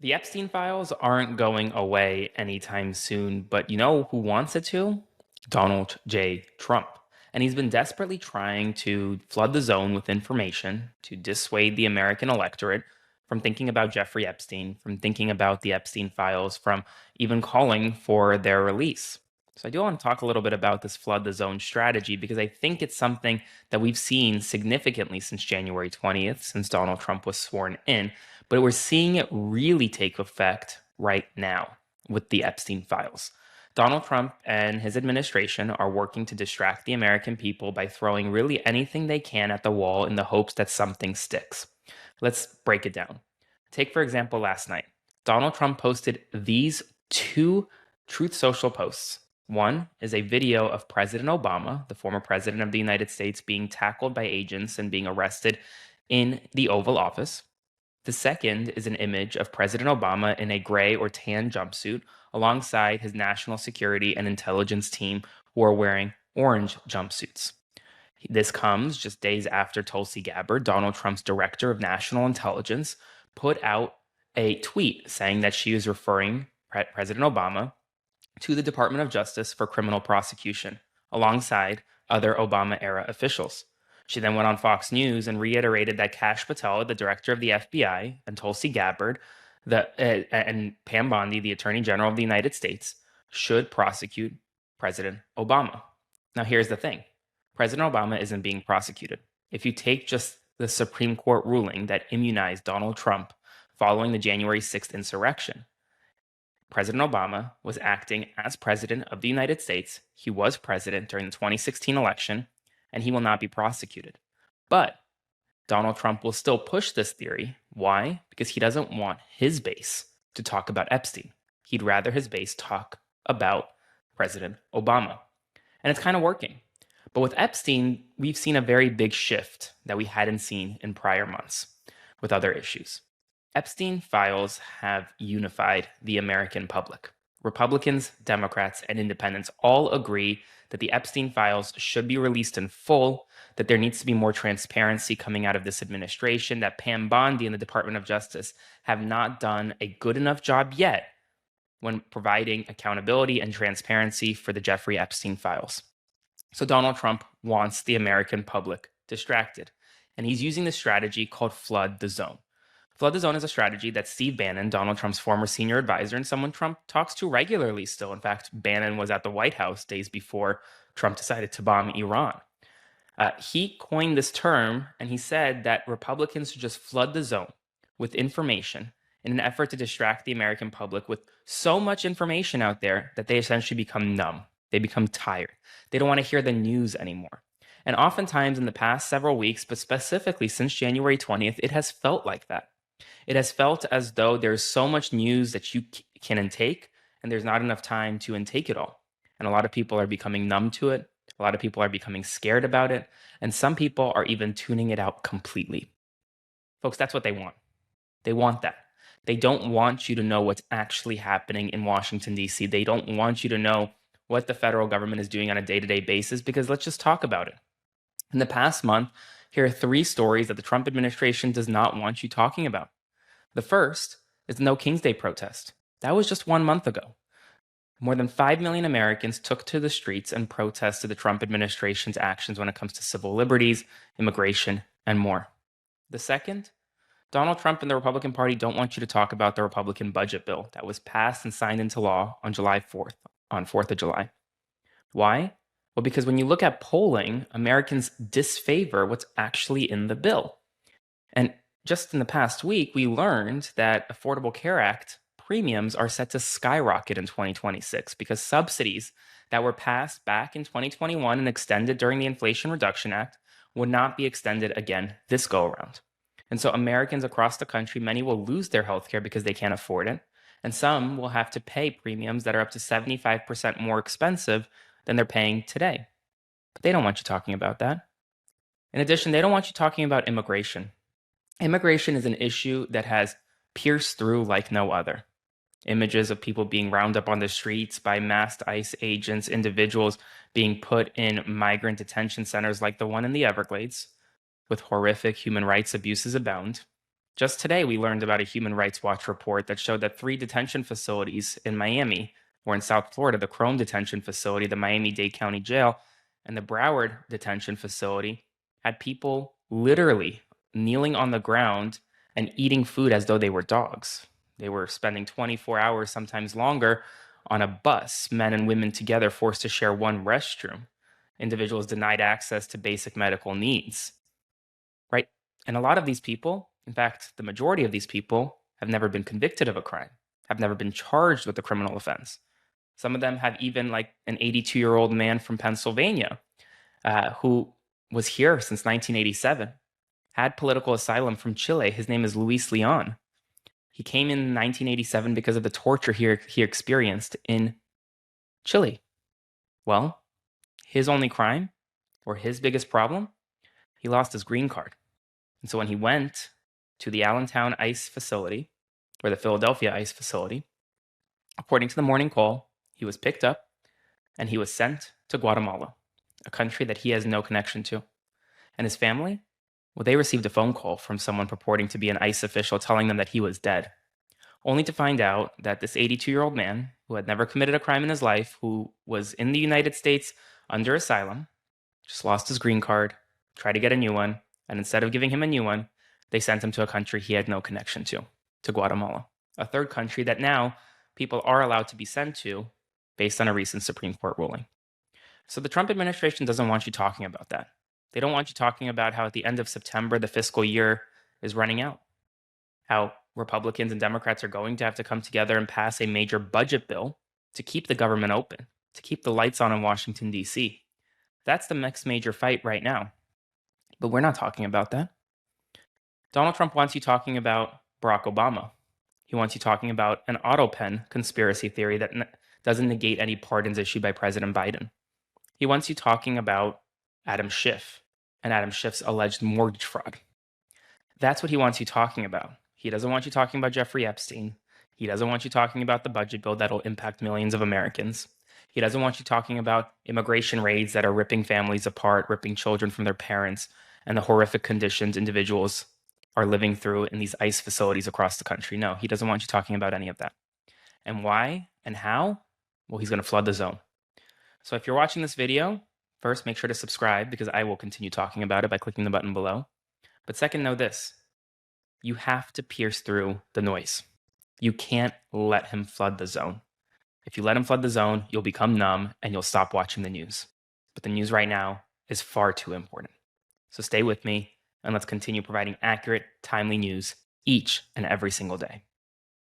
The Epstein files aren't going away anytime soon, but you know who wants it to? Donald J. Trump. And he's been desperately trying to flood the zone with information to dissuade the American electorate from thinking about Jeffrey Epstein, from thinking about the Epstein files, from even calling for their release. So I do want to talk a little bit about this flood the zone strategy because I think it's something that we've seen significantly since January 20th, since Donald Trump was sworn in, but we're seeing it really take effect right now with the Epstein files. Donald Trump and his administration are working to distract the American people by throwing really anything they can at the wall in the hopes that something sticks. Let's break it down. Take, for example, last night. Donald Trump posted these two Truth Social posts. One is a video of President Obama, the former president of the United States, being tackled by agents and being arrested in the Oval Office. The second is an image of President Obama in a gray or tan jumpsuit alongside his national security and intelligence team who are wearing orange jumpsuits. This comes just days after Tulsi Gabbard, Donald Trump's director of national intelligence, put out a tweet saying that she is referring President Obama to the Department of Justice for criminal prosecution alongside other Obama era officials. She then went on Fox News and reiterated that Kash Patel, the director of the FBI, and Tulsi Gabbard, and Pam Bondi, the Attorney General of the United States, should prosecute President Obama. Now, here's the thing. President Obama isn't being prosecuted. If you take just the Supreme Court ruling that immunized Donald Trump following the January 6th insurrection, President Obama was acting as president of the United States. He was president during the 2016 election, and he will not be prosecuted. But Donald Trump will still push this theory. Why? Because he doesn't want his base to talk about Epstein. He'd rather his base talk about President Obama. And it's kind of working. But with Epstein, we've seen a very big shift that we hadn't seen in prior months with other issues. Epstein files have unified the American public. Republicans, Democrats, and independents all agree that the Epstein files should be released in full, that there needs to be more transparency coming out of this administration, that Pam Bondi and the Department of Justice have not done a good enough job yet when providing accountability and transparency for the Jeffrey Epstein files. So Donald Trump wants the American public distracted, and he's using this strategy called flood the zone. Flood the zone is a strategy that Steve Bannon, Donald Trump's former senior advisor, and someone Trump talks to regularly still. In fact, Bannon was at the White House days before Trump decided to bomb Iran. He coined this term, and he said that Republicans should just flood the zone with information in an effort to distract the American public with so much information out there that they essentially become numb. They become tired. They don't want to hear the news anymore. And oftentimes in the past several weeks, but specifically since January 20th, it has felt like that. It has felt as though there's so much news that you can intake, and there's not enough time to intake it all. And a lot of people are becoming numb to it. A lot of people are becoming scared about it. And some people are even tuning it out completely. Folks, that's what they want. They want that. They don't want you to know what's actually happening in Washington, D.C. They don't want you to know what the federal government is doing on a day-to-day basis, because let's just talk about it. In the past month, here are 3 stories that the Trump administration does not want you talking about. The first is the No King's Day protest. That was just 1 month ago. More than 5 million Americans took to the streets and protested the Trump administration's actions when it comes to civil liberties, immigration, and more. The second, Donald Trump and the Republican Party don't want you to talk about the Republican budget bill that was passed and signed into law on July 4th, on 4th of July. Why? Well, because when you look at polling, Americans disfavor what's actually in the bill. And just in the past week, we learned that Affordable Care Act premiums are set to skyrocket in 2026 because subsidies that were passed back in 2021 and extended during the Inflation Reduction Act would not be extended again this go around. And so Americans across the country, many will lose their health care because they can't afford it. And some will have to pay premiums that are up to 75% more expensive than they're paying today. But they don't want you talking about that. In addition, they don't want you talking about immigration. Immigration is an issue that has pierced through like no other. Images of people being rounded up on the streets by masked ICE agents, individuals being put in migrant detention centers like the one in the Everglades, with horrific human rights abuses abound. Just today, we learned about a Human Rights Watch report that showed that 3 detention facilities in Miami, or in South Florida, the Crone Detention Facility, the Miami-Dade County Jail, and the Broward Detention Facility, had people literally kneeling on the ground and eating food as though they were dogs. They were spending 24 hours, sometimes longer, on a bus, men and women together, forced to share one restroom. Individuals denied access to basic medical needs, right? And a lot of these people, in fact, the majority of these people, have never been convicted of a crime, have never been charged with a criminal offense. Some of them have even, like an 82-year-old man from Pennsylvania who was here since 1987, had political asylum from Chile. His name is Luis Leon. He came in 1987 because of the torture he experienced in Chile. Well, his only crime, or his biggest problem, he lost his green card. And so when he went to the Allentown ICE facility, or the Philadelphia ICE facility, according to the Morning Call, he was picked up and he was sent to Guatemala, a country that he has no connection to. And his family, well, they received a phone call from someone purporting to be an ICE official telling them that he was dead, only to find out that this 82-year-old man, who had never committed a crime in his life, who was in the United States under asylum, just lost his green card, tried to get a new one, and instead of giving him a new one, they sent him to a country he had no connection to Guatemala, a third country that now people are allowed to be sent to based on a recent Supreme Court ruling. So the Trump administration doesn't want you talking about that. They don't want you talking about how at the end of September, the fiscal year is running out, how Republicans and Democrats are going to have to come together and pass a major budget bill to keep the government open, to keep the lights on in Washington, D.C. That's the next major fight right now. But we're not talking about that. Donald Trump wants you talking about Barack Obama. He wants you talking about an auto pen conspiracy theory that doesn't negate any pardons issued by President Biden. He wants you talking about Adam Schiff and Adam Schiff's alleged mortgage fraud. That's what he wants you talking about. He doesn't want you talking about Jeffrey Epstein. He doesn't want you talking about the budget bill that'll impact millions of Americans. He doesn't want you talking about immigration raids that are ripping families apart, ripping children from their parents, and the horrific conditions individuals are living through in these ICE facilities across the country. No, he doesn't want you talking about any of that. And why and how? Well, he's going to flood the zone. So if you're watching this video, first, make sure to subscribe because I will continue talking about it by clicking the button below. But second, know this. You have to pierce through the noise. You can't let him flood the zone. If you let him flood the zone, you'll become numb and you'll stop watching the news. But the news right now is far too important. So stay with me and let's continue providing accurate, timely news each and every single day.